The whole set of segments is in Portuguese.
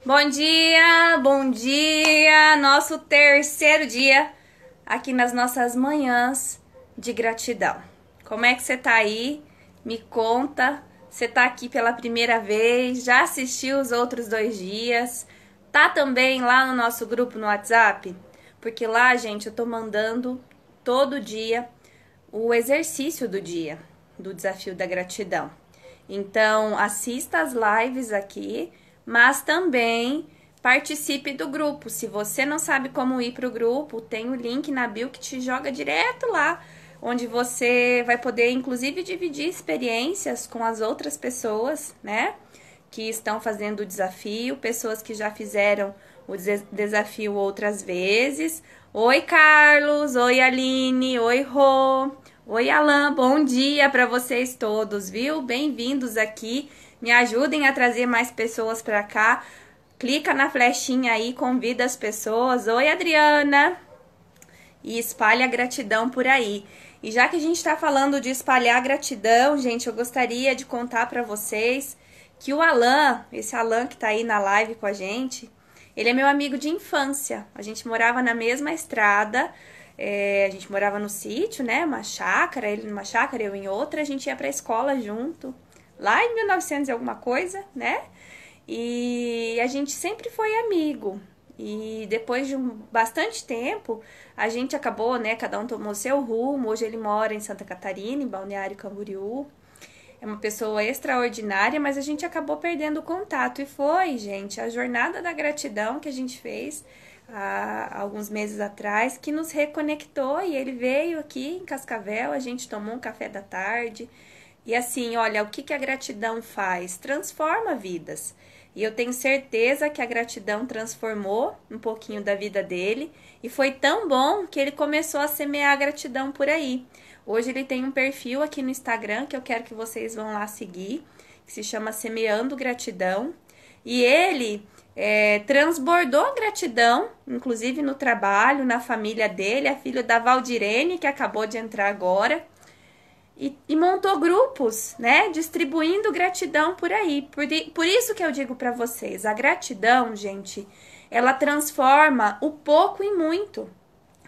Bom dia, nosso terceiro dia aqui nas nossas manhãs de gratidão. Como é que você tá aí? Me conta, você tá aqui pela primeira vez, já assistiu os outros 2 dias? Tá também lá no nosso grupo no WhatsApp? Porque lá, gente, eu tô mandando todo dia o exercício do dia, do desafio da gratidão. Então, assista as lives aqui, mas também participe do grupo. Se você não sabe como ir para o grupo, tem o link na bio que te joga direto lá, onde você vai poder, inclusive, dividir experiências com as outras pessoas, né? Que estão fazendo o desafio, pessoas que já fizeram o desafio outras vezes. Oi, Carlos! Oi, Aline! Oi, Rô! Oi, Alan! Bom dia para vocês todos, viu? Bem-vindos aqui. Me ajudem a trazer mais pessoas para cá. Clica na flechinha aí, convida as pessoas. Oi, Adriana! E espalha a gratidão por aí. E já que a gente está falando de espalhar gratidão, gente, eu gostaria de contar para vocês que o Alan, esse Alan que tá aí na live com a gente, ele é meu amigo de infância. A gente morava na mesma estrada, a gente morava no sítio, né, uma chácara, ele numa chácara, eu em outra, a gente ia pra escola junto, lá em 1900 e alguma coisa, né, e a gente sempre foi amigo. E depois de bastante tempo, a gente acabou, né, cada um tomou seu rumo. Hoje ele mora em Santa Catarina, em Balneário Camboriú. É uma pessoa extraordinária, mas a gente acabou perdendo o contato. E foi, gente, a jornada da gratidão que a gente fez há alguns meses atrás, que nos reconectou. E ele veio aqui em Cascavel, a gente tomou um café da tarde. E assim, olha, o que a gratidão faz? Transforma vidas. E eu tenho certeza que a gratidão transformou um pouquinho da vida dele. E foi tão bom que ele começou a semear a gratidão por aí. Hoje ele tem um perfil aqui no Instagram que eu quero que vocês vão lá seguir, que se chama Semeando Gratidão. E ele transbordou gratidão, inclusive no trabalho, na família dele, é filho da Valdirene, que acabou de entrar agora. E montou grupos, né, distribuindo gratidão por aí. Por isso que eu digo para vocês, a gratidão, gente, ela transforma o pouco em muito.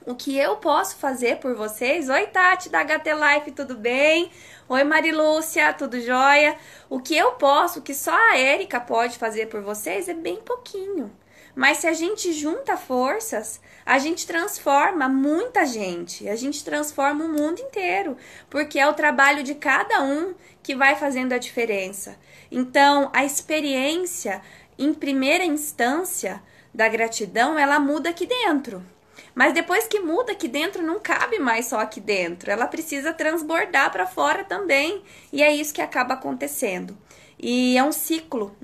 O que eu posso fazer por vocês? Oi, Tati da HT Life, tudo bem? Oi, Marilúcia, tudo jóia? O que eu posso, o que só a Érica pode fazer por vocês é bem pouquinho. Mas se a gente junta forças, a gente transforma muita gente, a gente transforma o mundo inteiro, porque é o trabalho de cada um que vai fazendo a diferença. Então, a experiência, em primeira instância, da gratidão, ela muda aqui dentro. Mas depois que muda aqui dentro, não cabe mais só aqui dentro. Ela precisa transbordar para fora também. E é isso que acaba acontecendo. E é um ciclo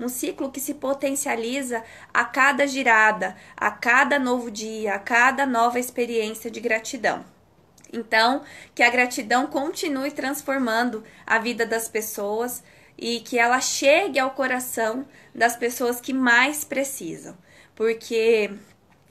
que se potencializa a cada girada, a cada novo dia, a cada nova experiência de gratidão. Então, que a gratidão continue transformando a vida das pessoas e que ela chegue ao coração das pessoas que mais precisam. Porque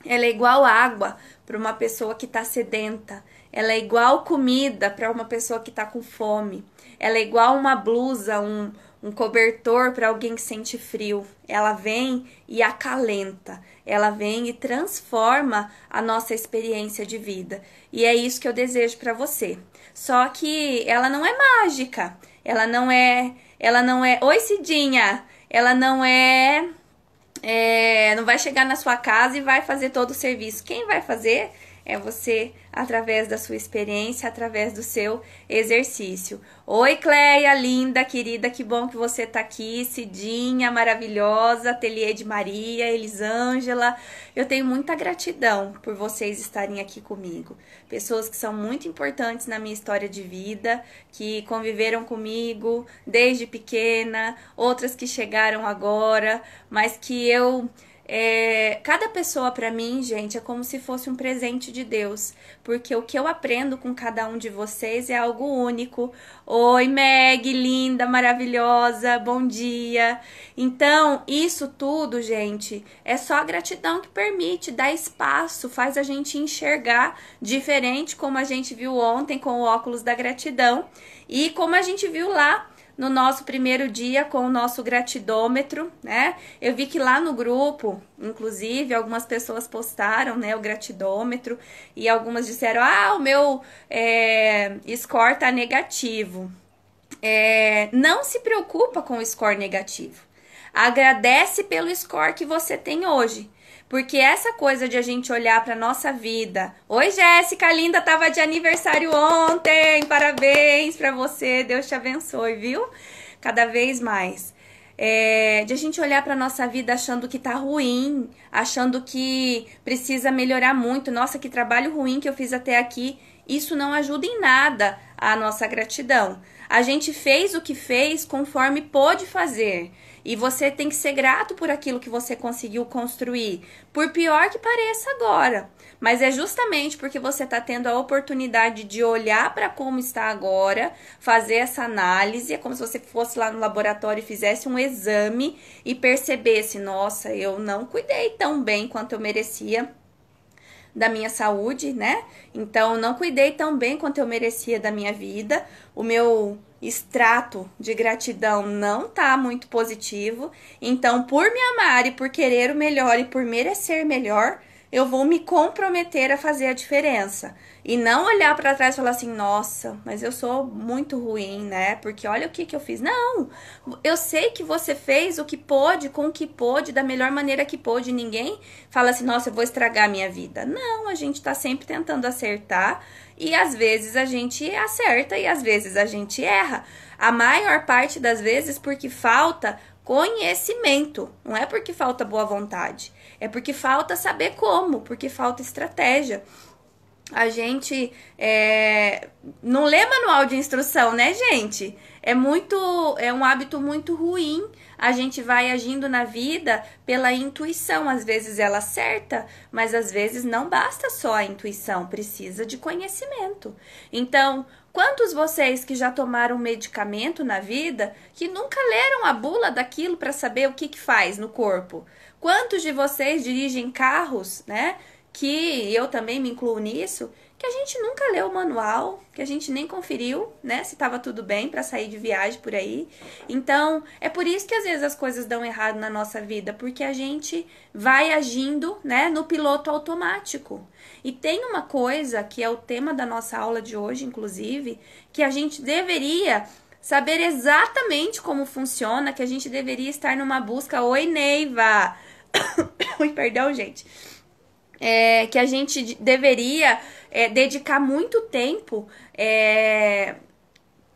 ela é igual água para uma pessoa que está sedenta. Ela é igual comida para uma pessoa que está com fome. Ela é igual uma blusa, um cobertor para alguém que sente frio. Ela vem e acalenta. Ela vem e transforma a nossa experiência de vida. E é isso que eu desejo para você. Só que ela não é mágica. Ela não é... Oi, Cidinha! Ela não não vai chegar na sua casa e vai fazer todo o serviço. Quem vai fazer é você, através da sua experiência, através do seu exercício. Oi, Cleia, linda, querida, que bom que você tá aqui. Cidinha, maravilhosa, Ateliê de Maria, Elisângela. Eu tenho muita gratidão por vocês estarem aqui comigo. Pessoas que são muito importantes na minha história de vida, que conviveram comigo desde pequena, outras que chegaram agora, mas que cada pessoa para mim, gente, é como se fosse um presente de Deus, porque o que eu aprendo com cada um de vocês é algo único. Oi, Meg, linda, maravilhosa, bom dia. Então, isso tudo, gente, é só a gratidão que permite, dá espaço, faz a gente enxergar diferente, como a gente viu ontem com o óculos da gratidão e como a gente viu lá no nosso primeiro dia com o nosso gratidômetro, né? Eu vi que lá no grupo, inclusive, algumas pessoas postaram, né, o gratidômetro e algumas disseram, o meu score tá negativo. Não se preocupa com o score negativo. Agradece pelo score que você tem hoje. Porque essa coisa de a gente olhar para nossa vida. Oi, Jéssica, linda, tava de aniversário ontem. Parabéns para você. Deus te abençoe, viu? Cada vez mais. De a gente olhar para nossa vida achando que tá ruim, achando que precisa melhorar muito. Nossa, que trabalho ruim que eu fiz até aqui. Isso não ajuda em nada a nossa gratidão. A gente fez o que fez conforme pôde fazer. E você tem que ser grato por aquilo que você conseguiu construir. Por pior que pareça agora. Mas é justamente porque você está tendo a oportunidade de olhar para como está agora, fazer essa análise. É como se você fosse lá no laboratório e fizesse um exame e percebesse, nossa, eu não cuidei tão bem quanto eu merecia da minha saúde, né? Então, não cuidei tão bem quanto eu merecia da minha vida. O meu extrato de gratidão não tá muito positivo. Então, por me amar e por querer o melhor e por merecer melhor, eu vou me comprometer a fazer a diferença. E não olhar para trás e falar assim, nossa, mas eu sou muito ruim, né? Porque olha o que eu fiz. Não, eu sei que você fez o que pôde, com o que pôde, da melhor maneira que pôde. Ninguém fala assim, nossa, eu vou estragar a minha vida. Não, a gente tá sempre tentando acertar. E às vezes a gente acerta e às vezes a gente erra. A maior parte das vezes porque falta conhecimento. Não é porque falta boa vontade. É porque falta saber como, porque falta estratégia. A gente não lê manual de instrução, né, gente? É um hábito muito ruim. A gente vai agindo na vida pela intuição. Às vezes ela acerta, mas às vezes não basta só a intuição, precisa de conhecimento. Então, quantos vocês que já tomaram medicamento na vida que nunca leram a bula daquilo para saber o que faz no corpo? Quantos de vocês dirigem carros, né? Que eu também me incluo nisso, que a gente nunca leu o manual, que a gente nem conferiu, né, se estava tudo bem para sair de viagem por aí. Então, é por isso que às vezes as coisas dão errado na nossa vida, porque a gente vai agindo, né, no piloto automático. E tem uma coisa que é o tema da nossa aula de hoje, inclusive, que a gente deveria saber exatamente como funciona, que a gente deveria estar numa busca. Oi, Neiva! Ui, perdão, gente. Que a gente deveria dedicar muito tempo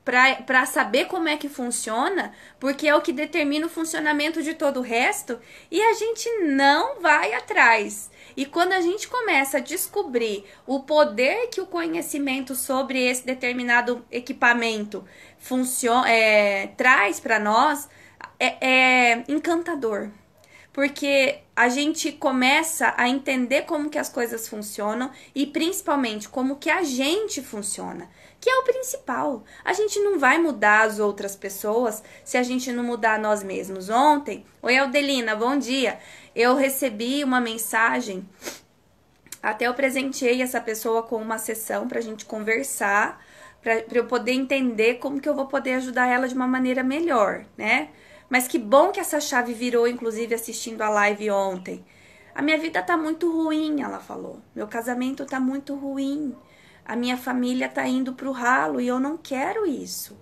para saber como é que funciona, porque é o que determina o funcionamento de todo o resto, e a gente não vai atrás. E quando a gente começa a descobrir o poder que o conhecimento sobre esse determinado equipamento traz para nós, é encantador. Porque a gente começa a entender como que as coisas funcionam e principalmente como que a gente funciona, que é o principal. A gente não vai mudar as outras pessoas se a gente não mudar nós mesmos. Ontem, oi Aldelina, bom dia, eu recebi uma mensagem, até eu presenteei essa pessoa com uma sessão pra gente conversar, pra eu poder entender como que eu vou poder ajudar ela de uma maneira melhor, né? Mas que bom que essa chave virou, inclusive, assistindo a live ontem. A minha vida tá muito ruim, ela falou. Meu casamento tá muito ruim. A minha família tá indo pro ralo e eu não quero isso.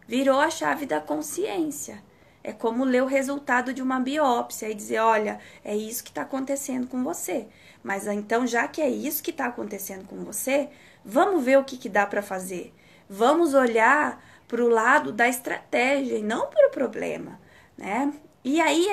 Virou a chave da consciência. É como ler o resultado de uma biópsia e dizer, olha, é isso que tá acontecendo com você. Mas então, já que é isso que tá acontecendo com você, vamos ver o que dá pra fazer. Vamos olhar para o lado da estratégia e não para o problema, né? E aí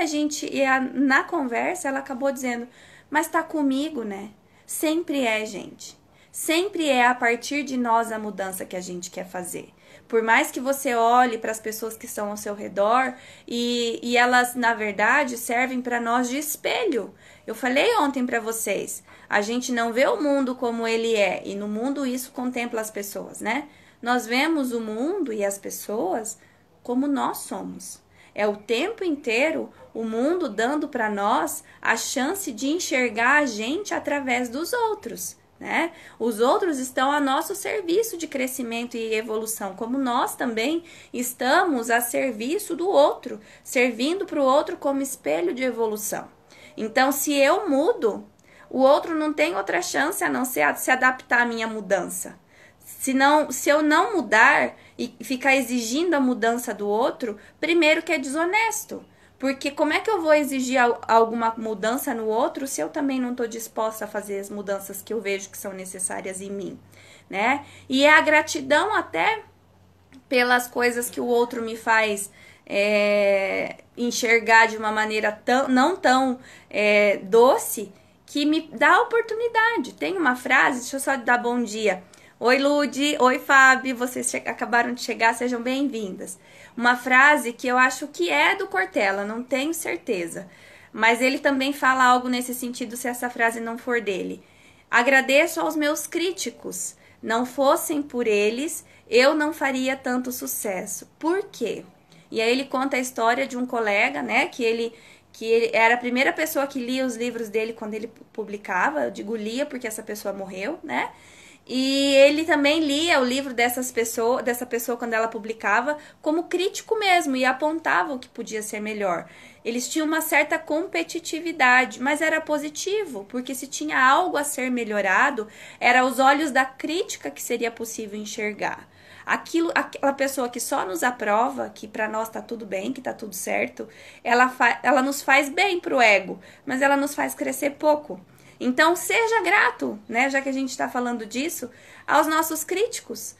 na conversa, ela acabou dizendo, mas tá comigo, né? Sempre é, gente. Sempre é a partir de nós a mudança que a gente quer fazer. Por mais que você olhe para as pessoas que estão ao seu redor e elas, na verdade, servem para nós de espelho. Eu falei ontem para vocês, a gente não vê o mundo como ele é e no mundo isso contempla as pessoas, né? Nós vemos o mundo e as pessoas como nós somos. É o tempo inteiro o mundo dando para nós a chance de enxergar a gente através dos outros, né? Os outros estão a nosso serviço de crescimento e evolução, como nós também estamos a serviço do outro, servindo para o outro como espelho de evolução. Então, se eu mudo, o outro não tem outra chance a não ser se adaptar à minha mudança. Se eu não mudar e ficar exigindo a mudança do outro, primeiro que é desonesto. Porque como é que eu vou exigir alguma mudança no outro se eu também não estou disposta a fazer as mudanças que eu vejo que são necessárias em mim, né? E é a gratidão até pelas coisas que o outro me faz enxergar de uma maneira não tão doce, que me dá a oportunidade. Tem uma frase, deixa eu só dar bom dia. Oi, Lude. Oi, Fábio. Vocês acabaram de chegar, sejam bem-vindas. Uma frase que eu acho que é do Cortella, não tenho certeza. Mas ele também fala algo nesse sentido, se essa frase não for dele. Agradeço aos meus críticos. Não fossem por eles, eu não faria tanto sucesso. Por quê? E aí ele conta a história de um colega, né, que ele era a primeira pessoa que lia os livros dele quando ele publicava. Eu digo lia porque essa pessoa morreu, né? E ele também lia o livro dessa pessoa quando ela publicava como crítico mesmo e apontava o que podia ser melhor. Eles tinham uma certa competitividade, mas era positivo, porque se tinha algo a ser melhorado, era aos olhos da crítica que seria possível enxergar. Aquela pessoa que só nos aprova, que pra nós tá tudo bem, que tá tudo certo, ela nos faz bem pro ego, mas ela nos faz crescer pouco. Então, seja grato, né? Já que a gente está falando disso, aos nossos críticos,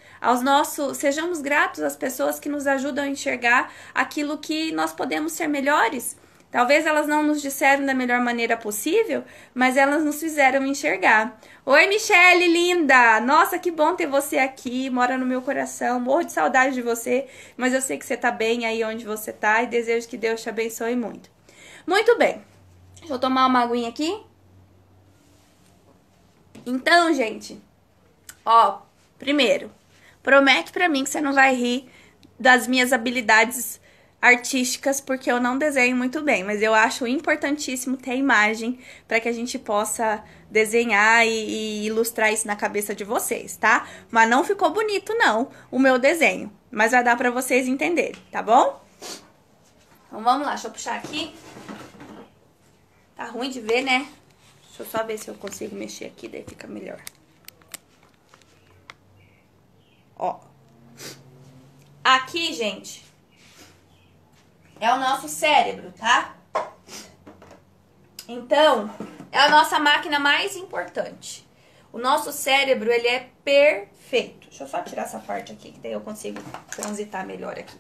sejamos gratos às pessoas que nos ajudam a enxergar aquilo que nós podemos ser melhores. Talvez elas não nos disseram da melhor maneira possível, mas elas nos fizeram enxergar. Oi, Michele, linda! Nossa, que bom ter você aqui, mora no meu coração, morro de saudade de você, mas eu sei que você tá bem aí onde você tá e desejo que Deus te abençoe muito. Muito bem, deixa eu tomar uma aguinha aqui. Então, gente, ó, primeiro, promete pra mim que você não vai rir das minhas habilidades artísticas, porque eu não desenho muito bem, mas eu acho importantíssimo ter imagem para que a gente possa desenhar e ilustrar isso na cabeça de vocês, tá? Mas não ficou bonito, não, o meu desenho, mas vai dar pra vocês entenderem, tá bom? Então vamos lá, deixa eu puxar aqui. Tá ruim de ver, né? Deixa eu só ver se eu consigo mexer aqui, daí fica melhor. Ó. Aqui, gente, é o nosso cérebro, tá? Então, é a nossa máquina mais importante. O nosso cérebro, ele é perfeito. Deixa eu só tirar essa parte aqui, que daí eu consigo transitar melhor aqui.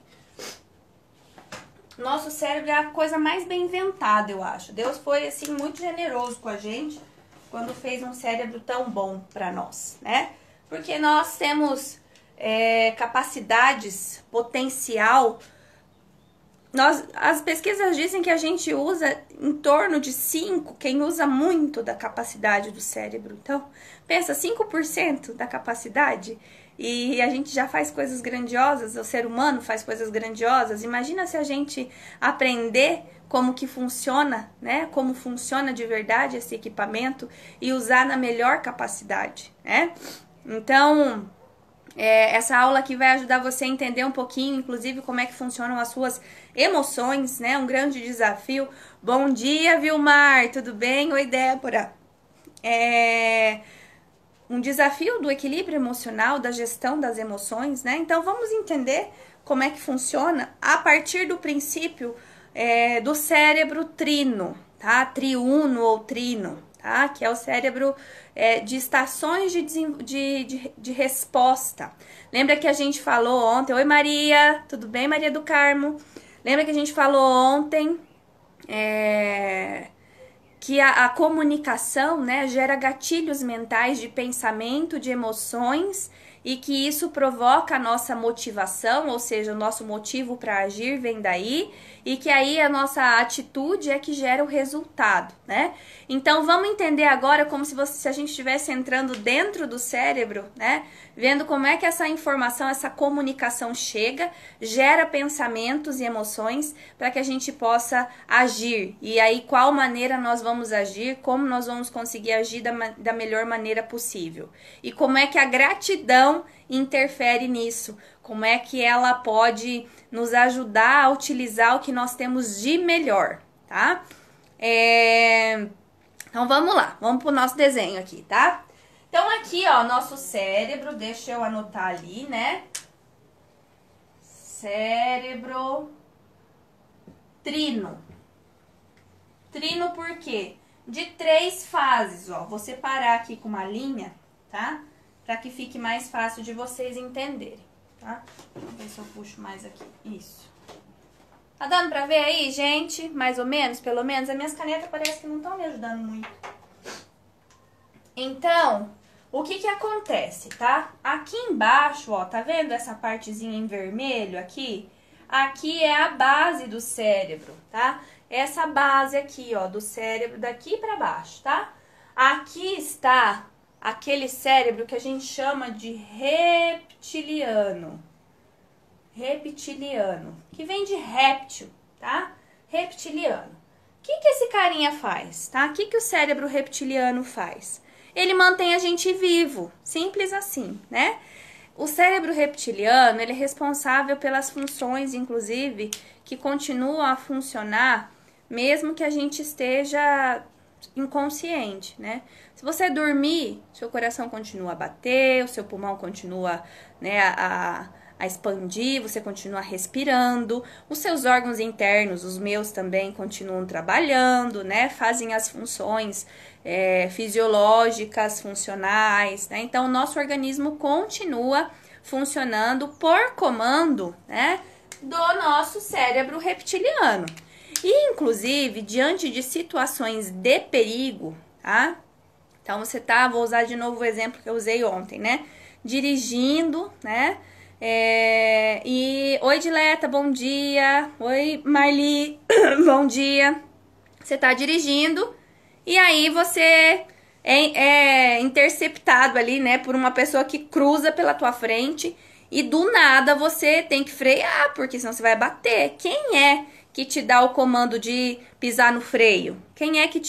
Nosso cérebro é a coisa mais bem inventada, eu acho. Deus foi, assim, muito generoso com a gente quando fez um cérebro tão bom pra nós, né? Porque nós temos capacidades, potencial. As pesquisas dizem que a gente usa em torno de 5%, quem usa muito da capacidade do cérebro. Então, pensa, 5% da capacidade... E a gente já faz coisas grandiosas, o ser humano faz coisas grandiosas. Imagina se a gente aprender como que funciona, né? Como funciona de verdade esse equipamento e usar na melhor capacidade, né? Então, essa aula aqui vai ajudar você a entender um pouquinho, inclusive, como é que funcionam as suas emoções, né? Um grande desafio. Bom dia, Vilmar, tudo bem? Oi, Débora. Um desafio do equilíbrio emocional, da gestão das emoções, né? Então, vamos entender como é que funciona a partir do princípio do cérebro trino, tá? Triuno ou trino, tá? Que é o cérebro de estações de resposta. Lembra que a gente falou ontem... Oi, Maria! Tudo bem, Maria do Carmo? Lembra que a gente falou ontem... que a comunicação, né, gera gatilhos mentais de pensamento, de emoções e que isso provoca a nossa motivação, ou seja, o nosso motivo para agir vem daí, e que aí a nossa atitude é que gera o resultado, né? Então vamos entender agora como se a gente estivesse entrando dentro do cérebro, né? Vendo como é que essa informação, essa comunicação chega, gera pensamentos e emoções para que a gente possa agir. E aí qual maneira nós vamos agir, como nós vamos conseguir agir da melhor maneira possível. E como é que a gratidão interfere nisso, como é que ela pode nos ajudar a utilizar o que nós temos de melhor, tá? Então vamos lá, vamos pro nosso desenho aqui, tá? Então aqui, ó, nosso cérebro, deixa eu anotar ali, né? Cérebro trino. Trino por quê? De 3 fases, ó. Vou separar aqui com uma linha, tá? Pra que fique mais fácil de vocês entenderem, tá? Deixa eu ver se eu puxo mais aqui. Isso. Tá dando pra ver aí, gente? Mais ou menos, pelo menos? As minhas canetas parece que não estão me ajudando muito. Então, o que que acontece, tá? Aqui embaixo, ó, tá vendo essa partezinha em vermelho aqui? Aqui é a base do cérebro, tá? Essa base aqui, ó, do cérebro daqui pra baixo, tá? Aqui está aquele cérebro que a gente chama de reptiliano. Reptiliano, que vem de réptil, tá? Reptiliano. O que que esse carinha faz, tá? O que que o cérebro reptiliano faz? Ele mantém a gente vivo, simples assim, né? O cérebro reptiliano, ele é responsável pelas funções, inclusive, que continuam a funcionar mesmo que a gente esteja inconsciente, né? Se você dormir, seu coração continua a bater, o seu pulmão continua, né, a expandir, você continua respirando, os seus órgãos internos, os meus também, continuam trabalhando, né? Fazem as funções fisiológicas, funcionais, né? Então, o nosso organismo continua funcionando por comando, né, do nosso cérebro reptiliano. E, inclusive, diante de situações de perigo, tá? Então, você tá, vou usar de novo o exemplo que eu usei ontem, né? Dirigindo, né? Oi, Dileta, bom dia. Oi, Marli, bom dia. Você tá dirigindo e aí você é interceptado ali, né, por uma pessoa que cruza pela tua frente e do nada você tem que frear, porque senão você vai bater. Quem é que te dá o comando de pisar no freio? Quem é que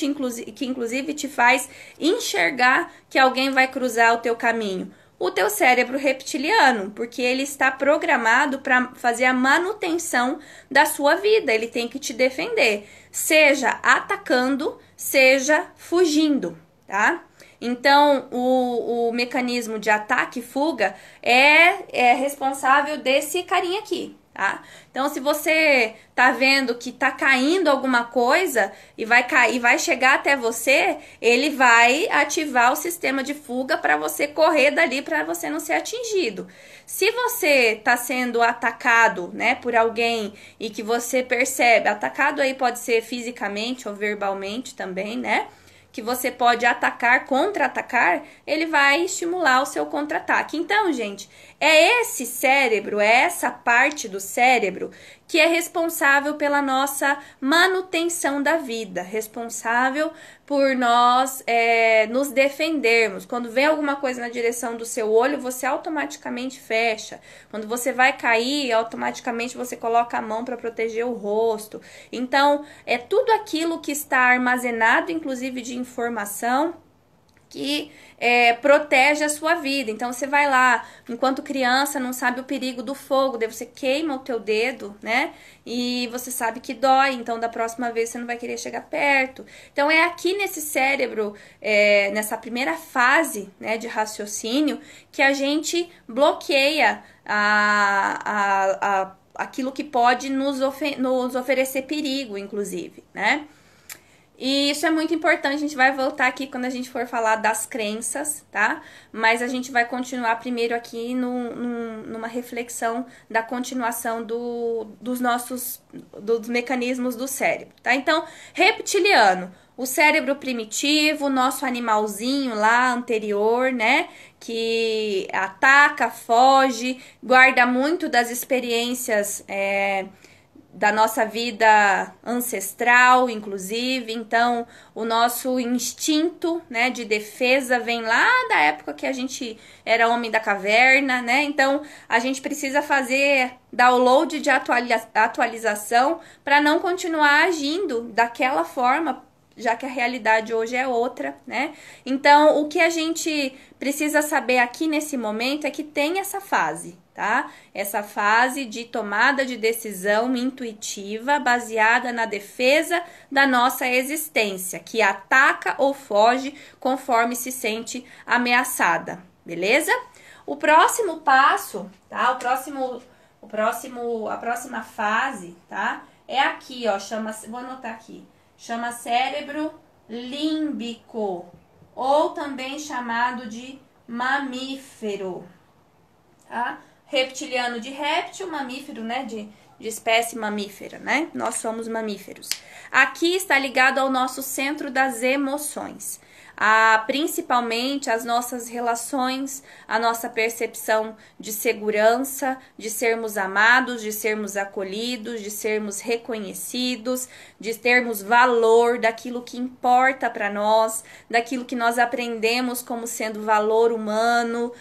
inclusive te faz enxergar que alguém vai cruzar o teu caminho? O teu cérebro reptiliano, porque ele está programado para fazer a manutenção da sua vida. Ele tem que te defender, seja atacando, seja fugindo, tá? Então, o mecanismo de ataque e fuga é responsável desse carinha aqui, tá? Então, se você tá vendo que tá caindo alguma coisa e vai cair, vai chegar até você, ele vai ativar o sistema de fuga para você correr dali, para você não ser atingido. Se você tá sendo atacado, né, por alguém e que você percebe, atacado aí pode ser fisicamente ou verbalmente também, né? Que você pode atacar, contra-atacar, ele vai estimular o seu contra-ataque. Então, gente, é esse cérebro, é essa parte do cérebro que é responsável pela nossa manutenção da vida, responsável por nós nos defendermos. Quando vem alguma coisa na direção do seu olho, você automaticamente fecha. Quando você vai cair, automaticamente você coloca a mão para proteger o rosto. Então, é tudo aquilo que está armazenado, inclusive de informação, que protege a sua vida. Então, você vai lá, enquanto criança, não sabe o perigo do fogo, daí você queima o teu dedo, né? E você sabe que dói, então da próxima vez você não vai querer chegar perto. Então, é aqui nesse cérebro, nessa primeira fase, né, de raciocínio, que a gente bloqueia aquilo que pode nos oferecer perigo, inclusive, né? E isso é muito importante, a gente vai voltar aqui quando a gente for falar das crenças, tá? Mas a gente vai continuar primeiro aqui numa reflexão da continuação dos mecanismos do cérebro, tá? Então, reptiliano, O cérebro primitivo, nosso animalzinho lá anterior, né? Que ataca, foge, guarda muito das experiências da nossa vida ancestral, inclusive. Então, o nosso instinto, né, de defesa vem lá da época que a gente era homem da caverna, né? Então, a gente precisa fazer download de atualização para não continuar agindo daquela forma, já que a realidade hoje é outra, né? Então, o que a gente precisa saber aqui nesse momento é que tem essa fase, tá? Essa fase de tomada de decisão intuitiva baseada na defesa da nossa existência, que ataca ou foge conforme se sente ameaçada, beleza? O próximo passo, tá? A próxima fase, tá? É aqui, ó, vou anotar aqui. Chama cérebro límbico, ou também chamado de mamífero, tá? Reptiliano de réptil, mamífero, né, de espécie mamífera, né? Nós somos mamíferos. Aqui está ligado ao nosso centro das emoções. Principalmente as nossas relações, a nossa percepção de segurança, de sermos amados, de sermos acolhidos, de sermos reconhecidos, de termos valor daquilo que importa para nós, daquilo que nós aprendemos como sendo valor humano,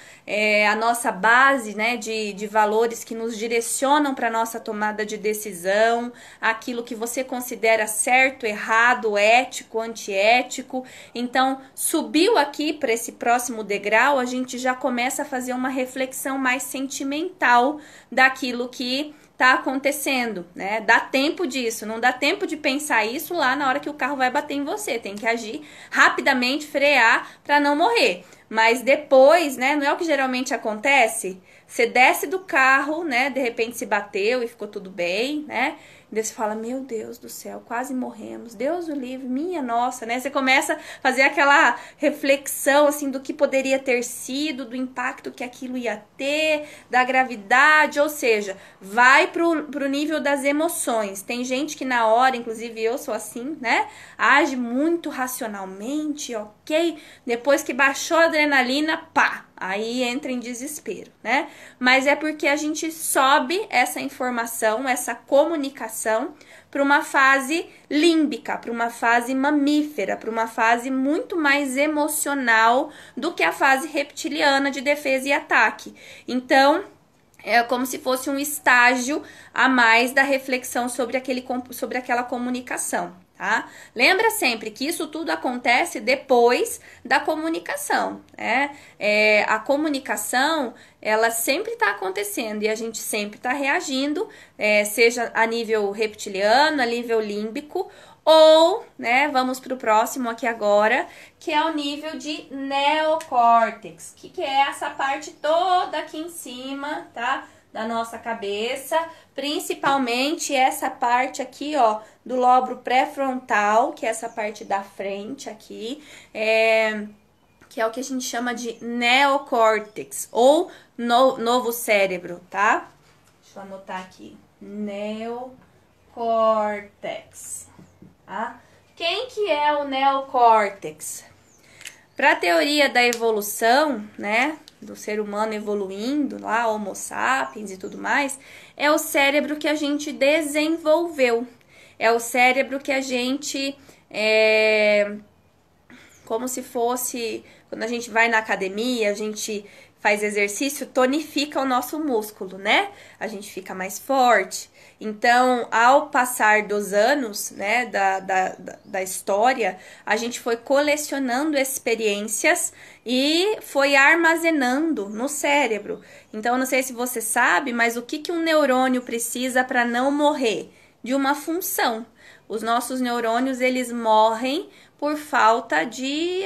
a nossa base, né, de valores que nos direcionam para a nossa tomada de decisão, aquilo que você considera certo, errado, ético, antiético. Então, subiu aqui para esse próximo degrau, a gente já começa a fazer uma reflexão mais sentimental daquilo que tá acontecendo, né? Dá tempo disso, não dá tempo de pensar isso lá na hora que o carro vai bater em você. Tem que agir rapidamente, frear para não morrer. Mas depois, né, não é o que geralmente acontece? Você desce do carro, né, de repente se bateu e ficou tudo bem, né? E daí você fala, meu Deus do céu, quase morremos, Deus o livre, minha nossa, né? Você começa a fazer aquela reflexão, assim, do que poderia ter sido, do impacto que aquilo ia ter, da gravidade, ou seja, vai pro nível das emoções. Tem gente que na hora, inclusive eu sou assim, né? Age muito racionalmente, ok? Depois que baixou a adrenalina, pá! Aí entra em desespero, né? Mas é porque a gente sobe essa informação, essa comunicação para uma fase límbica, para uma fase mamífera, para uma fase muito mais emocional do que a fase reptiliana de defesa e ataque. Então, é como se fosse um estágio a mais da reflexão sobre aquela comunicação. Tá? Lembra sempre que isso tudo acontece depois da comunicação, né? A comunicação, ela sempre está acontecendo e a gente sempre está reagindo, seja a nível reptiliano, a nível límbico, ou, né, vamos para o próximo aqui agora, que é o nível de neocórtex, que é essa parte toda aqui em cima, tá? Da nossa cabeça, principalmente essa parte aqui, ó, do lóbulo pré-frontal, que é essa parte da frente aqui, que é o que a gente chama de neocórtex, ou novo cérebro, tá? Deixa eu anotar aqui, neocórtex, tá? Quem que é o neocórtex? Para a teoria da evolução, né, do ser humano evoluindo lá, Homo sapiens e tudo mais, é o cérebro que a gente desenvolveu. É o cérebro que a gente, como se fosse, quando a gente vai na academia, a gente faz exercício, tonifica o nosso músculo, né? A gente fica mais forte. Então, ao passar dos anos, né, da história, a gente foi colecionando experiências e foi armazenando no cérebro. Então, não sei se você sabe, mas o que um neurônio precisa para não morrer? De uma função. Os nossos neurônios, eles morrem por falta de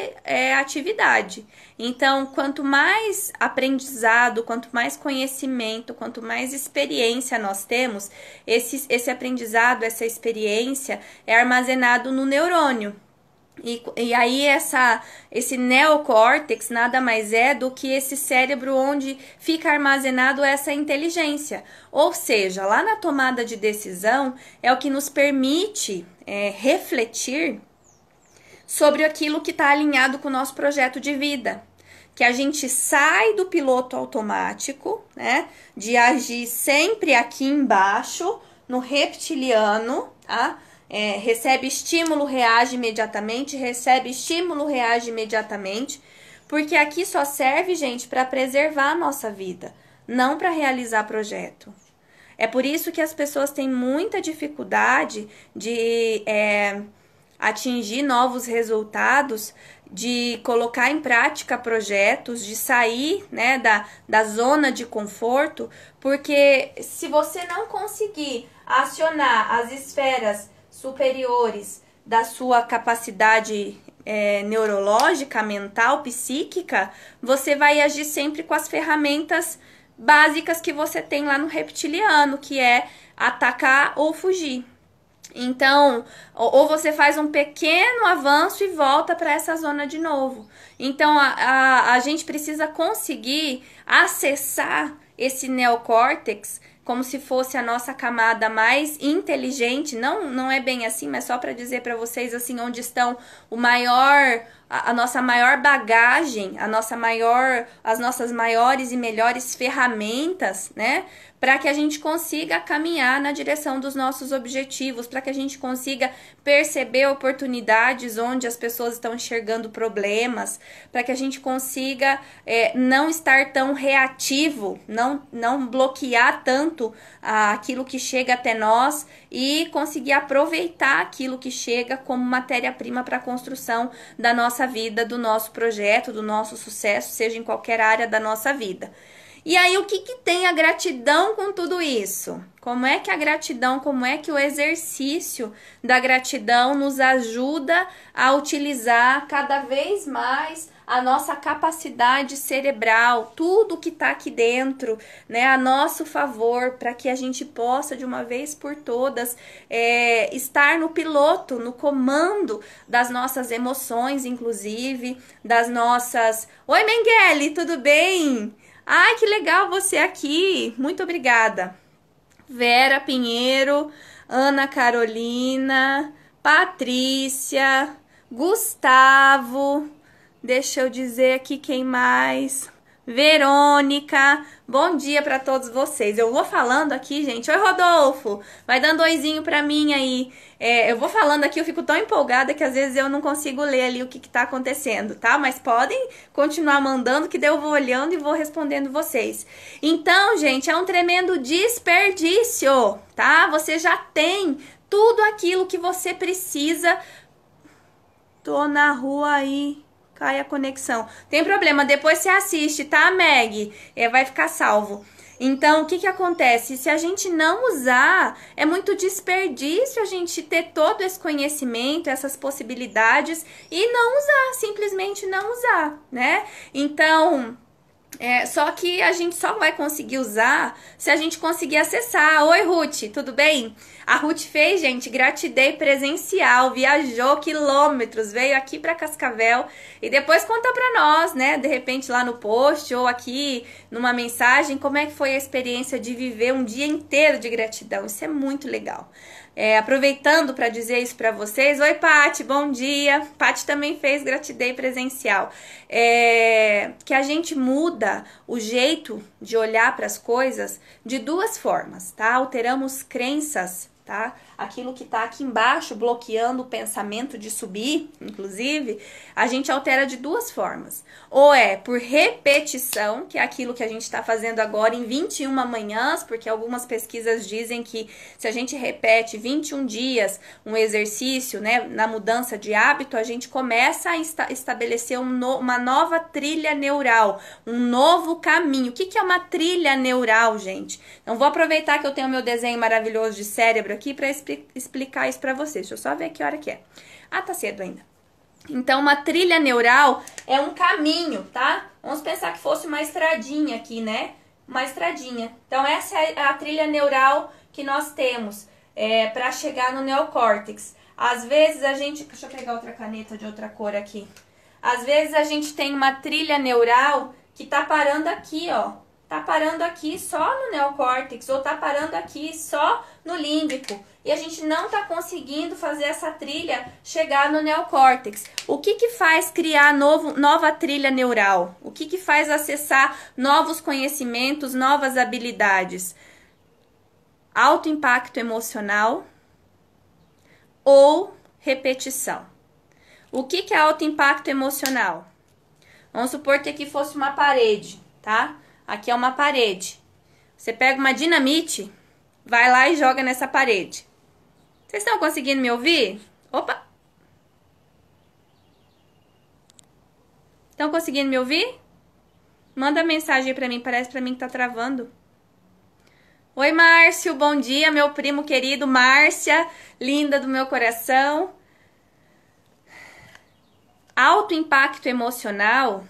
atividade. Então, quanto mais aprendizado, quanto mais conhecimento, quanto mais experiência nós temos, esse aprendizado, essa experiência é armazenado no neurônio. E aí esse neocórtex nada mais é do que esse cérebro onde fica armazenado essa inteligência. Ou seja, lá na tomada de decisão é o que nos permite refletir sobre aquilo que está alinhado com o nosso projeto de vida. Que a gente sai do piloto automático, né? De agir sempre aqui embaixo, no reptiliano, tá? Recebe estímulo, reage imediatamente, recebe estímulo, reage imediatamente, porque aqui só serve, gente, para preservar a nossa vida, não para realizar projeto. É por isso que as pessoas têm muita dificuldade de atingir novos resultados, de colocar em prática projetos, de sair, né, da zona de conforto, porque se você não conseguir acionar as esferas superiores da sua capacidade neurológica, mental, psíquica, você vai agir sempre com as ferramentas básicas que você tem lá no reptiliano, que é atacar ou fugir. Então, ou você faz um pequeno avanço e volta para essa zona de novo. Então, a gente precisa conseguir acessar esse neocórtex como se fosse a nossa camada mais inteligente. Não é bem assim, mas só para dizer para vocês assim onde estão a nossa maior bagagem, as nossas maiores e melhores ferramentas, né? Para que a gente consiga caminhar na direção dos nossos objetivos, para que a gente consiga perceber oportunidades onde as pessoas estão enxergando problemas, para que a gente consiga não estar tão reativo, não bloquear tanto aquilo que chega até nós e conseguir aproveitar aquilo que chega como matéria-prima para a construção da nossa vida, do nosso projeto, do nosso sucesso, seja em qualquer área da nossa vida. E aí, o que tem a gratidão com tudo isso? Como é que a gratidão, como é que o exercício da gratidão nos ajuda a utilizar cada vez mais a nossa capacidade cerebral, tudo que está aqui dentro, né, a nosso favor, para que a gente possa, de uma vez por todas, estar no piloto, no comando das nossas emoções, inclusive, das nossas... Oi, Mengele, tudo bem? Ai, que legal você aqui, muito obrigada. Vera Pinheiro, Ana Carolina, Patrícia, Gustavo, deixa eu dizer aqui quem mais, Verônica, bom dia para todos vocês. Eu vou falando aqui, gente. Oi, Rodolfo, vai dando oizinho para mim aí. Eu vou falando aqui, eu fico tão empolgada que às vezes eu não consigo ler ali o que tá acontecendo, tá? Mas podem continuar mandando que daí eu vou olhando e vou respondendo vocês. Então, gente, é um tremendo desperdício, tá? Você já tem tudo aquilo que você precisa. Tô na rua aí, cai a conexão. Tem problema, depois você assiste, tá, Meg? Vai ficar salvo. Então, o que acontece? Se a gente não usar, é muito desperdício a gente ter todo esse conhecimento, essas possibilidades e não usar, simplesmente não usar, né? Então... só que a gente só vai conseguir usar se a gente conseguir acessar. Oi, Ruth, tudo bem? A Ruth fez, gente, gratidão presencial, viajou quilômetros, veio aqui para Cascavel e depois conta para nós, né? De repente lá no post ou aqui numa mensagem, como é que foi a experiência de viver um dia inteiro de gratidão. Isso é muito legal. Aproveitando para dizer isso para vocês, oi Paty, bom dia. Paty também fez gratidão presencial. Que a gente muda o jeito de olhar para as coisas de duas formas, tá? Alteramos crenças, tá? Aquilo que tá aqui embaixo bloqueando o pensamento de subir, inclusive, a gente altera de duas formas. Ou por repetição, que é aquilo que a gente está fazendo agora em 21 manhãs, porque algumas pesquisas dizem que se a gente repete 21 dias um exercício, né, na mudança de hábito, a gente começa a estabelecer uma nova trilha neural, um novo caminho. O que é uma trilha neural, gente? Então, vou aproveitar que eu tenho meu desenho maravilhoso de cérebro aqui para explicar isso para vocês. Deixa eu só ver que hora que é. Ah, tá cedo ainda. Então, uma trilha neural é um caminho, tá? Vamos pensar que fosse uma estradinha aqui, né? Uma estradinha. Então, essa é a trilha neural que nós temos para chegar no neocórtex. Às vezes a gente... Deixa eu pegar outra caneta de outra cor aqui. Às vezes a gente tem uma trilha neural que tá parando aqui, ó. tá parando aqui só no neocórtex ou tá parando aqui só no límbico. E a gente não tá conseguindo fazer essa trilha chegar no neocórtex. O que que faz criar nova trilha neural? O que que faz acessar novos conhecimentos, novas habilidades? Alto impacto emocional ou repetição. O que que é alto impacto emocional? Vamos supor que aqui fosse uma parede, tá? Aqui é uma parede. Você pega uma dinamite, vai lá e joga nessa parede. Vocês estão conseguindo me ouvir? Opa! Estão conseguindo me ouvir? Manda mensagem aí pra mim, parece pra mim que tá travando. Oi, Márcio, bom dia, meu primo querido, Márcia, linda do meu coração. Alto impacto emocional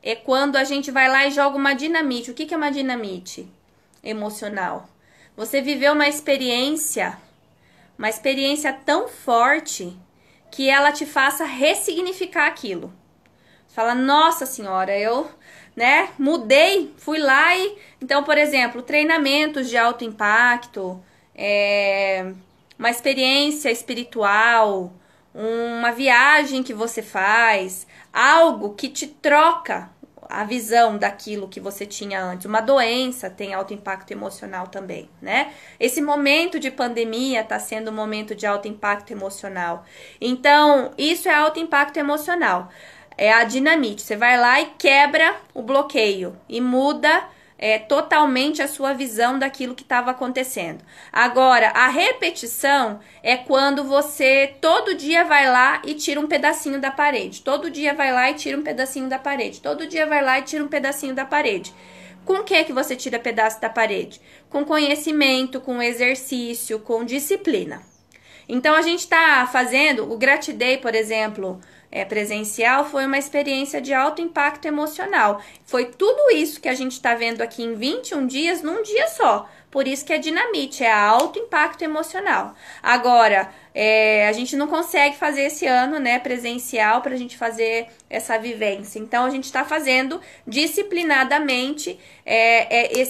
é quando a gente vai lá e joga uma dinamite. O que é uma dinamite emocional? Você viveu uma experiência tão forte que ela te faça ressignificar aquilo. Você fala, nossa senhora, eu, mudei, fui lá e... Então, por exemplo, treinamentos de alto impacto, uma experiência espiritual, uma viagem que você faz, algo que te troca a visão daquilo que você tinha antes. Uma doença tem alto impacto emocional também, né? Esse momento de pandemia está sendo um momento de alto impacto emocional. Então, isso é alto impacto emocional. É a dinamite. Você vai lá e quebra o bloqueio e muda totalmente a sua visão daquilo que estava acontecendo. Agora, a repetição é quando você todo dia vai lá e tira um pedacinho da parede. Todo dia vai lá e tira um pedacinho da parede. Todo dia vai lá e tira um pedacinho da parede. Com o que você tira pedaço da parede? Com conhecimento, com exercício, com disciplina. Então, a gente está fazendo o Gratidei, por exemplo, presencial, foi uma experiência de alto impacto emocional. Foi tudo isso que a gente está vendo aqui em 21 dias, num dia só. Por isso que é dinamite, é alto impacto emocional. Agora, a gente não consegue fazer esse ano, presencial, para a gente fazer essa vivência. Então, a gente está fazendo disciplinadamente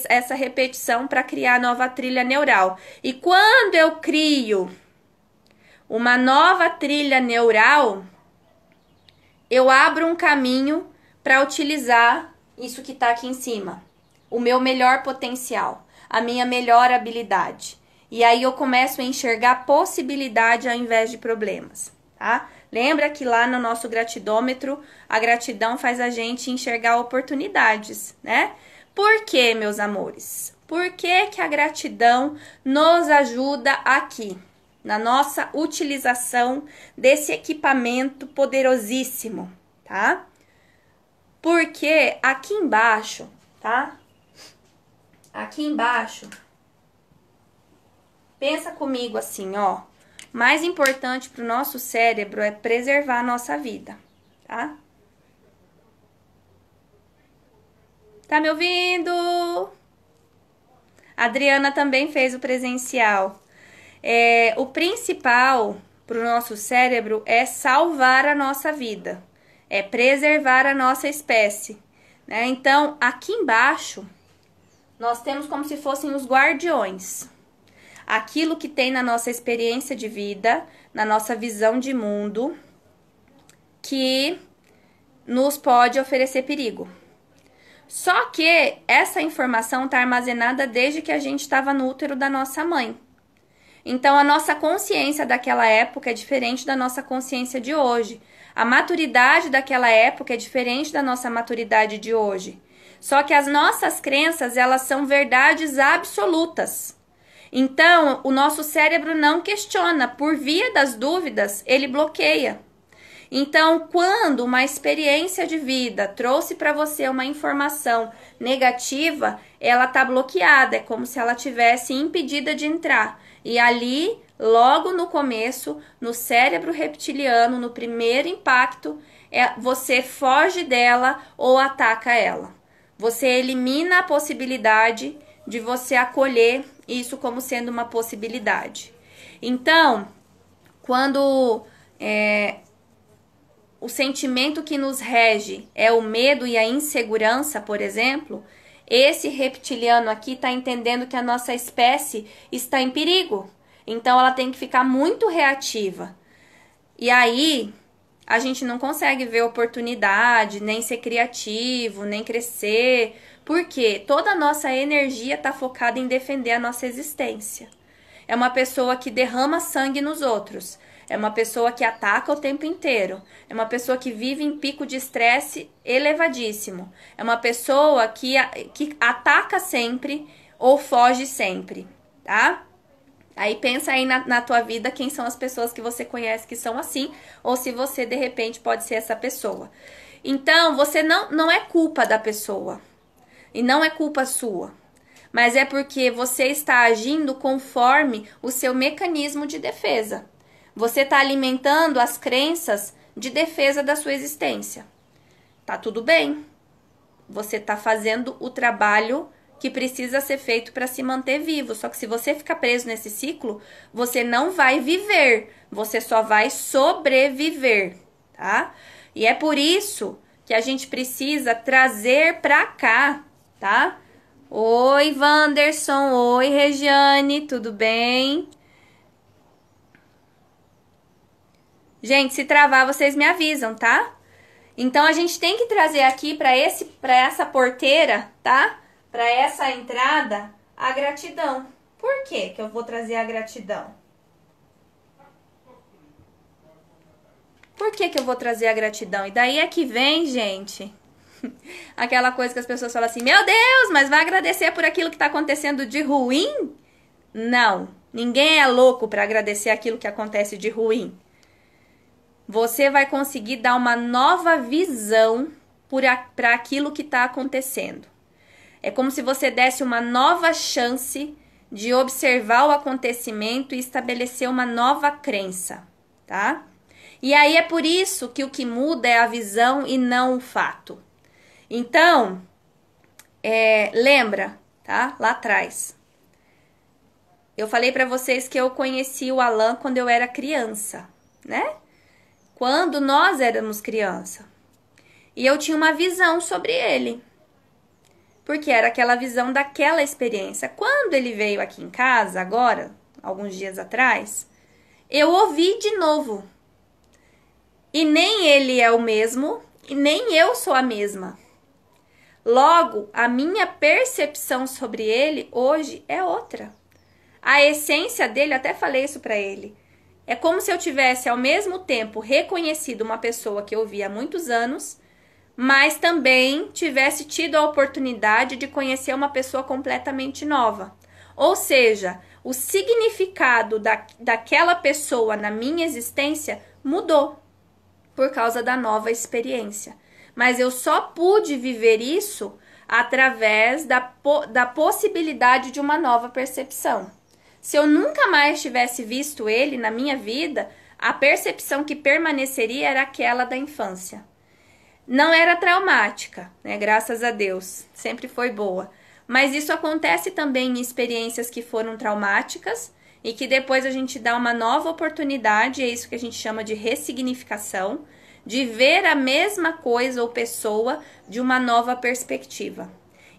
essa repetição para criar nova trilha neural. E quando eu crio uma nova trilha neural, eu abro um caminho para utilizar isso que está aqui em cima. O meu melhor potencial, a minha melhor habilidade. E aí eu começo a enxergar possibilidade ao invés de problemas, tá? Lembra que lá no nosso gratidômetro, a gratidão faz a gente enxergar oportunidades, né? Por quê, meus amores? Por que que a gratidão nos ajuda aqui? Na nossa utilização desse equipamento poderosíssimo, tá? Porque aqui embaixo, tá? Aqui embaixo, pensa comigo assim, ó. Mais importante para o nosso cérebro é preservar a nossa vida, tá? Tá me ouvindo? A Adriana também fez o presencial. O principal para o nosso cérebro é salvar a nossa vida, é preservar a nossa espécie, né? Então, aqui embaixo, nós temos como se fossem os guardiões. Aquilo que tem na nossa experiência de vida, na nossa visão de mundo, que nos pode oferecer perigo. Só que essa informação está armazenada desde que a gente estava no útero da nossa mãe. Então, a nossa consciência daquela época é diferente da nossa consciência de hoje. A maturidade daquela época é diferente da nossa maturidade de hoje. Só que as nossas crenças, elas são verdades absolutas. Então, o nosso cérebro não questiona. Por via das dúvidas, ele bloqueia. Então, quando uma experiência de vida trouxe para você uma informação negativa, ela está bloqueada. É como se ela tivesse impedida de entrar. E ali, logo no começo, no cérebro reptiliano, no primeiro impacto, você foge dela ou ataca ela. Você elimina a possibilidade de você acolher isso como sendo uma possibilidade. Então, quando o sentimento que nos rege é o medo e a insegurança, por exemplo, Esse reptiliano aqui está entendendo que a nossa espécie está em perigo. Então, ela tem que ficar muito reativa. E aí, a gente não consegue ver oportunidade, nem ser criativo, nem crescer. Porque toda a nossa energia está focada em defender a nossa existência. É uma pessoa que derrama sangue nos outros. É uma pessoa que ataca o tempo inteiro. É uma pessoa que vive em pico de estresse elevadíssimo. É uma pessoa que ataca sempre ou foge sempre, tá? Aí pensa aí na tua vida quem são as pessoas que você conhece que são assim, ou se você de repente pode ser essa pessoa. Então, você não é culpa da pessoa. E não é culpa sua. Mas é porque você está agindo conforme o seu mecanismo de defesa. Você está alimentando as crenças de defesa da sua existência. Tá tudo bem. Você está fazendo o trabalho que precisa ser feito para se manter vivo. Só que se você ficar preso nesse ciclo, você não vai viver. Você só vai sobreviver, tá? E é por isso que a gente precisa trazer para cá, tá? Oi, Wanderson. Oi, Regiane. Tudo bem? Gente, se travar, vocês me avisam, tá? Então, a gente tem que trazer aqui para essa porteira, tá? Para essa entrada, a gratidão. Por que que eu vou trazer a gratidão? Por que que eu vou trazer a gratidão? E daí é que vem, gente, aquela coisa que as pessoas falam assim, meu Deus, mas vai agradecer por aquilo que está acontecendo de ruim? Não, ninguém é louco para agradecer aquilo que acontece de ruim. Você vai conseguir dar uma nova visão para aquilo que está acontecendo. É como se você desse uma nova chance de observar o acontecimento e estabelecer uma nova crença, tá? E aí é por isso que o que muda é a visão e não o fato. Então, lembra, tá? Lá atrás. Eu falei para vocês que eu conheci o Alan quando eu era criança, né? Quando nós éramos criança. E eu tinha uma visão sobre ele. Porque era aquela visão daquela experiência. Quando ele veio aqui em casa, agora, alguns dias atrás, eu ouvi de novo. E nem ele é o mesmo, e nem eu sou a mesma. Logo, a minha percepção sobre ele hoje é outra. A essência dele, até falei isso pra ele, é como se eu tivesse ao mesmo tempo reconhecido uma pessoa que eu vi há muitos anos, mas também tivesse tido a oportunidade de conhecer uma pessoa completamente nova. Ou seja, o significado daquela pessoa na minha existência mudou por causa da nova experiência. Mas eu só pude viver isso através da possibilidade de uma nova percepção. Se eu nunca mais tivesse visto ele na minha vida, a percepção que permaneceria era aquela da infância. Não era traumática, né? Graças a Deus, sempre foi boa. Mas isso acontece também em experiências que foram traumáticas e que depois a gente dá uma nova oportunidade, é isso que a gente chama de ressignificação, de ver a mesma coisa ou pessoa de uma nova perspectiva.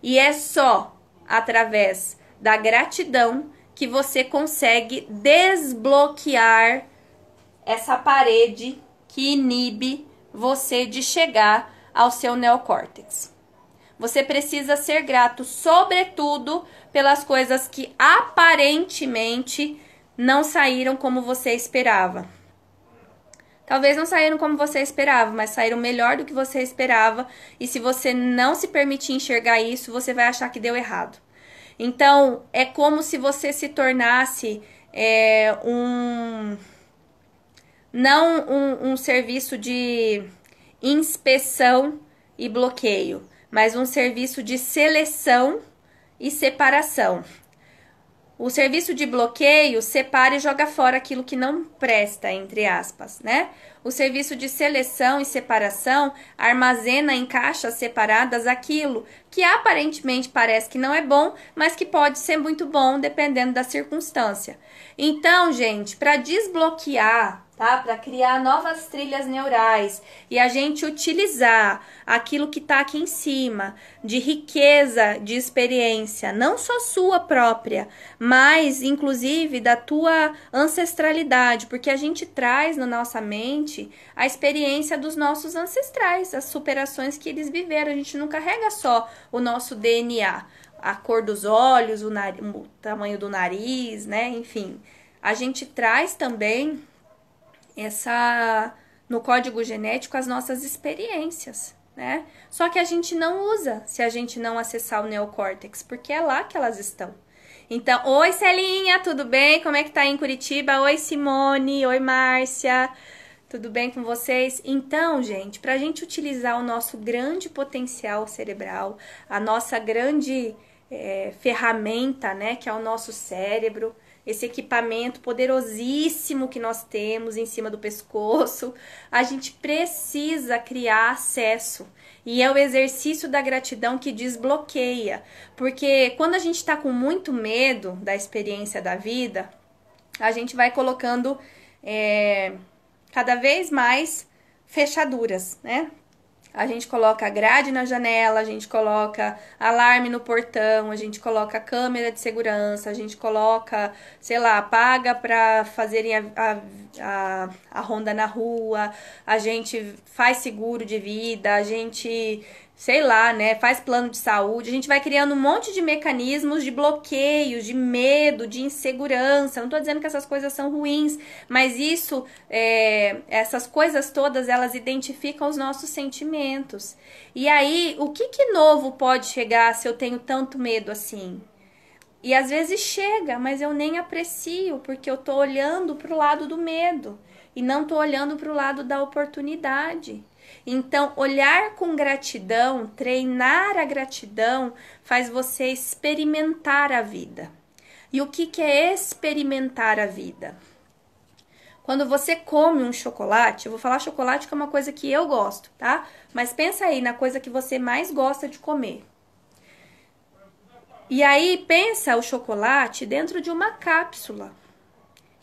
E é só através da gratidão que você consegue desbloquear essa parede que inibe você de chegar ao seu neocórtex. Você precisa ser grato, sobretudo, pelas coisas que aparentemente não saíram como você esperava. Talvez não saíram como você esperava, mas saíram melhor do que você esperava. E se você não se permitir enxergar isso, você vai achar que deu errado. Então, é como se você se tornasse não um serviço de inspeção e bloqueio, mas um serviço de seleção e separação. O serviço de bloqueio separa e joga fora aquilo que não presta, entre aspas, né? O serviço de seleção e separação armazena em caixas separadas aquilo que aparentemente parece que não é bom, mas que pode ser muito bom dependendo da circunstância. Então, gente, para desbloquear tá? Para criar novas trilhas neurais e a gente utilizar aquilo que tá aqui em cima, de riqueza de experiência, não só sua própria, mas inclusive da tua ancestralidade, porque a gente traz na nossa mente a experiência dos nossos ancestrais, as superações que eles viveram. A gente não carrega só o nosso DNA, a cor dos olhos, o tamanho do nariz, né? Enfim, a gente traz também no código genético as nossas experiências, né? Só que a gente não usa se a gente não acessar o neocórtex, porque é lá que elas estão. Então, oi Celinha, tudo bem? Como é que tá aí em Curitiba? Oi Simone, oi Márcia, tudo bem com vocês? Então, gente, pra gente utilizar o nosso grande potencial cerebral, a nossa grande ferramenta, né, que é o nosso cérebro, esse equipamento poderosíssimo que nós temos em cima do pescoço, a gente precisa criar acesso. E é o exercício da gratidão que desbloqueia. Porque quando a gente está com muito medo da experiência da vida, a gente vai colocando cada vez mais fechaduras, né? A gente coloca grade na janela, a gente coloca alarme no portão, a gente coloca câmera de segurança, a gente coloca, sei lá, paga para fazerem a ronda na rua, a gente faz seguro de vida, a gente, sei lá, né, faz plano de saúde, a gente vai criando um monte de mecanismos de bloqueios, de medo, de insegurança. Não tô dizendo que essas coisas são ruins, mas isso, essas coisas todas, elas identificam os nossos sentimentos. E aí, o que novo pode chegar se eu tenho tanto medo assim? E às vezes chega, mas eu nem aprecio, porque eu tô olhando pro lado do medo e não tô olhando pro lado da oportunidade. Então, olhar com gratidão, treinar a gratidão, faz você experimentar a vida. E o que é experimentar a vida? Quando você come um chocolate, eu vou falar chocolate que é uma coisa que eu gosto, tá? Mas pensa aí na coisa que você mais gosta de comer. E aí, pensa o chocolate dentro de uma cápsula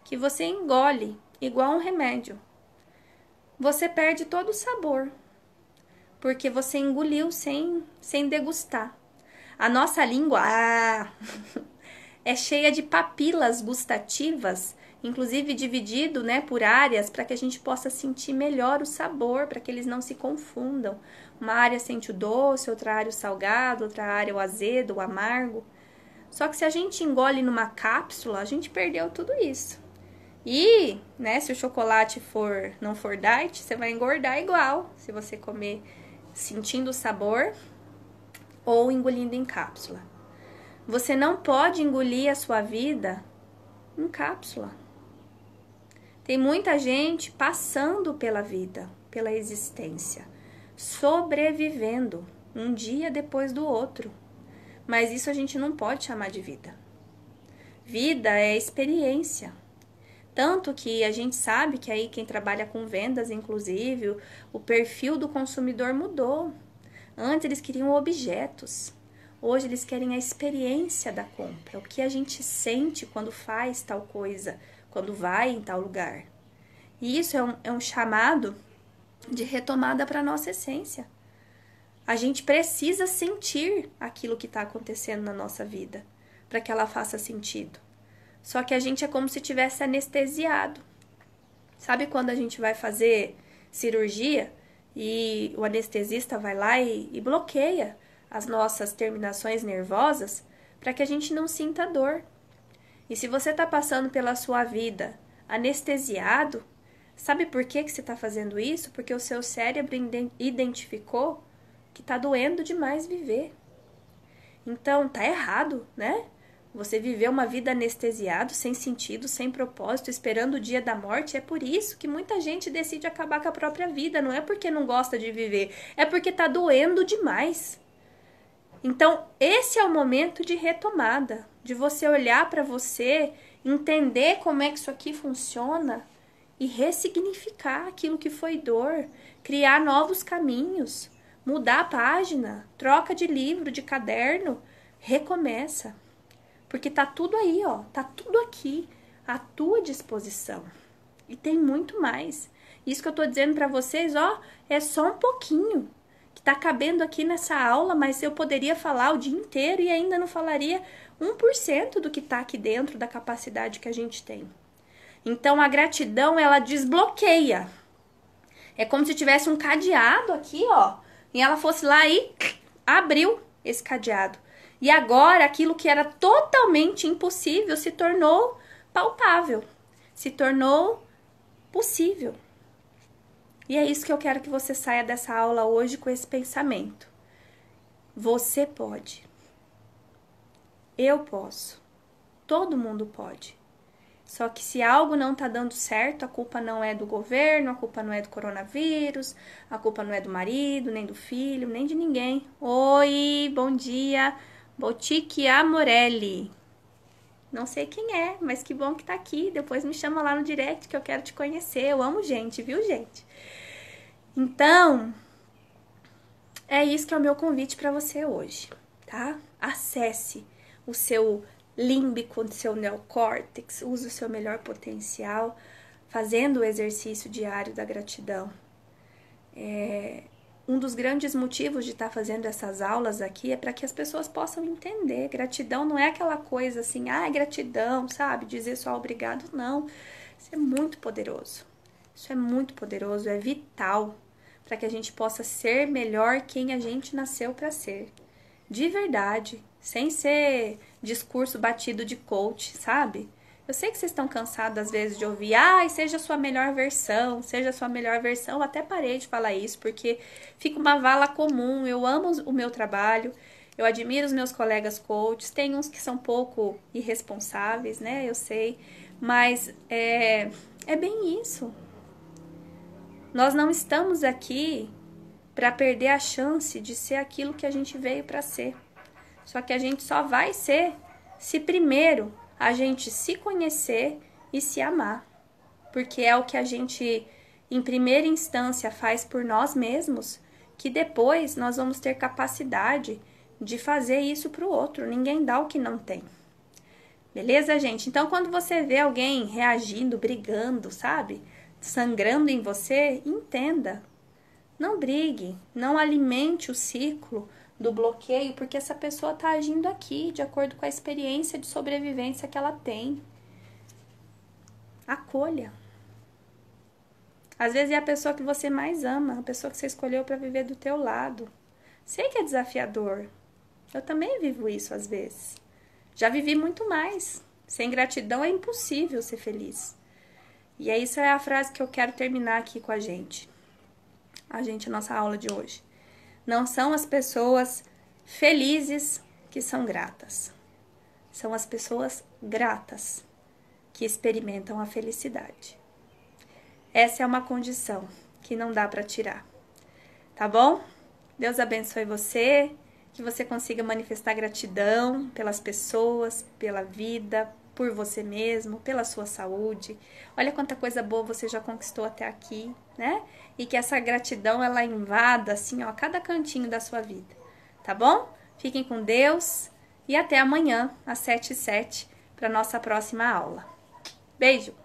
que você engole, igual um remédio. Você perde todo o sabor, porque você engoliu sem degustar. A nossa língua é cheia de papilas gustativas, inclusive dividido, né, por áreas, para que a gente possa sentir melhor o sabor, para que eles não se confundam. Uma área sente o doce, outra área o salgado, outra área o azedo, o amargo. Só que se a gente engole numa cápsula, a gente perdeu tudo isso. E, né, se o chocolate não for diet, você vai engordar igual, se você comer sentindo o sabor ou engolindo em cápsula. Você não pode engolir a sua vida em cápsula. Tem muita gente passando pela vida, pela existência, sobrevivendo um dia depois do outro. Mas isso a gente não pode chamar de vida. Vida é experiência. Tanto que a gente sabe que aí quem trabalha com vendas, inclusive, o perfil do consumidor mudou. Antes eles queriam objetos. Hoje eles querem a experiência da compra. O que a gente sente quando faz tal coisa, quando vai em tal lugar. E isso é um chamado de retomada para a nossa essência. A gente precisa sentir aquilo que está acontecendo na nossa vida para que ela faça sentido. Só que a gente é como se tivesse anestesiado. Sabe quando a gente vai fazer cirurgia e o anestesista vai lá e bloqueia as nossas terminações nervosas para que a gente não sinta dor? E se você está passando pela sua vida anestesiado, sabe por que você está fazendo isso? Porque o seu cérebro identificou que está doendo demais viver. Então, tá errado, né? Você viveu uma vida anestesiado, sem sentido, sem propósito, esperando o dia da morte. É por isso que muita gente decide acabar com a própria vida. Não é porque não gosta de viver, é porque tá doendo demais. Então, esse é o momento de retomada, de você olhar para você, entender como é que isso aqui funciona e ressignificar aquilo que foi dor, criar novos caminhos, mudar a página, troca de livro, de caderno, recomeça. Porque tá tudo aí, ó, tá tudo aqui, à tua disposição. E tem muito mais. Isso que eu tô dizendo pra vocês, ó, é só um pouquinho que tá cabendo aqui nessa aula, mas eu poderia falar o dia inteiro e ainda não falaria 1% do que tá aqui dentro da capacidade que a gente tem. Então, a gratidão, ela desbloqueia. É como se tivesse um cadeado aqui, ó, e ela fosse lá e abriu esse cadeado. E agora, aquilo que era totalmente impossível se tornou palpável, se tornou possível. E é isso que eu quero que você saia dessa aula hoje com esse pensamento. Você pode. Eu posso. Todo mundo pode. Só que se algo não tá dando certo, a culpa não é do governo, a culpa não é do coronavírus, a culpa não é do marido, nem do filho, nem de ninguém. Oi, bom dia, Boutique Amorelli. Não sei quem é, mas que bom que tá aqui. Depois me chama lá no direct que eu quero te conhecer. Eu amo gente, viu, gente? Então, é isso que é o meu convite para você hoje, tá? Acesse o seu límbico, o seu neocórtex, use o seu melhor potencial, fazendo o exercício diário da gratidão. Um dos grandes motivos de estar fazendo essas aulas aqui é para que as pessoas possam entender. Gratidão não é aquela coisa assim, gratidão, sabe? Dizer só obrigado, não. Isso é muito poderoso. Isso é muito poderoso, é vital para que a gente possa ser melhor quem a gente nasceu para ser. De verdade, sem ser discurso batido de coach, sabe? Eu sei que vocês estão cansados às vezes de ouvir, seja a sua melhor versão, seja a sua melhor versão. Eu até parei de falar isso, porque fica uma vala comum. Eu amo o meu trabalho, eu admiro os meus colegas coaches, tem uns que são um pouco irresponsáveis, né? Eu sei, mas é bem isso. Nós não estamos aqui para perder a chance de ser aquilo que a gente veio para ser. Só que a gente só vai ser se primeiro a gente se conhecer e se amar. Porque é o que a gente, em primeira instância, faz por nós mesmos, que depois nós vamos ter capacidade de fazer isso para o outro. Ninguém dá o que não tem. Beleza, gente? Então, quando você vê alguém reagindo, brigando, sabe? Sangrando em você, entenda. Não brigue, não alimente o ciclo do bloqueio, porque essa pessoa está agindo aqui de acordo com a experiência de sobrevivência que ela tem. Acolha. Às vezes é a pessoa que você mais ama, a pessoa que você escolheu para viver do teu lado. Sei que é desafiador. Eu também vivo isso às vezes. Já vivi muito mais. Sem gratidão é impossível ser feliz. E isso é a frase que eu quero terminar aqui com a gente. A nossa aula de hoje. Não são as pessoas felizes que são gratas. São as pessoas gratas que experimentam a felicidade. Essa é uma condição que não dá para tirar. Tá bom? Deus abençoe você, que você consiga manifestar gratidão pelas pessoas, pela vida, por você mesmo, pela sua saúde. Olha quanta coisa boa você já conquistou até aqui, né? E que essa gratidão, ela invada, assim, ó, cada cantinho da sua vida. Tá bom? Fiquem com Deus e até amanhã, às 7h07, para nossa próxima aula. Beijo!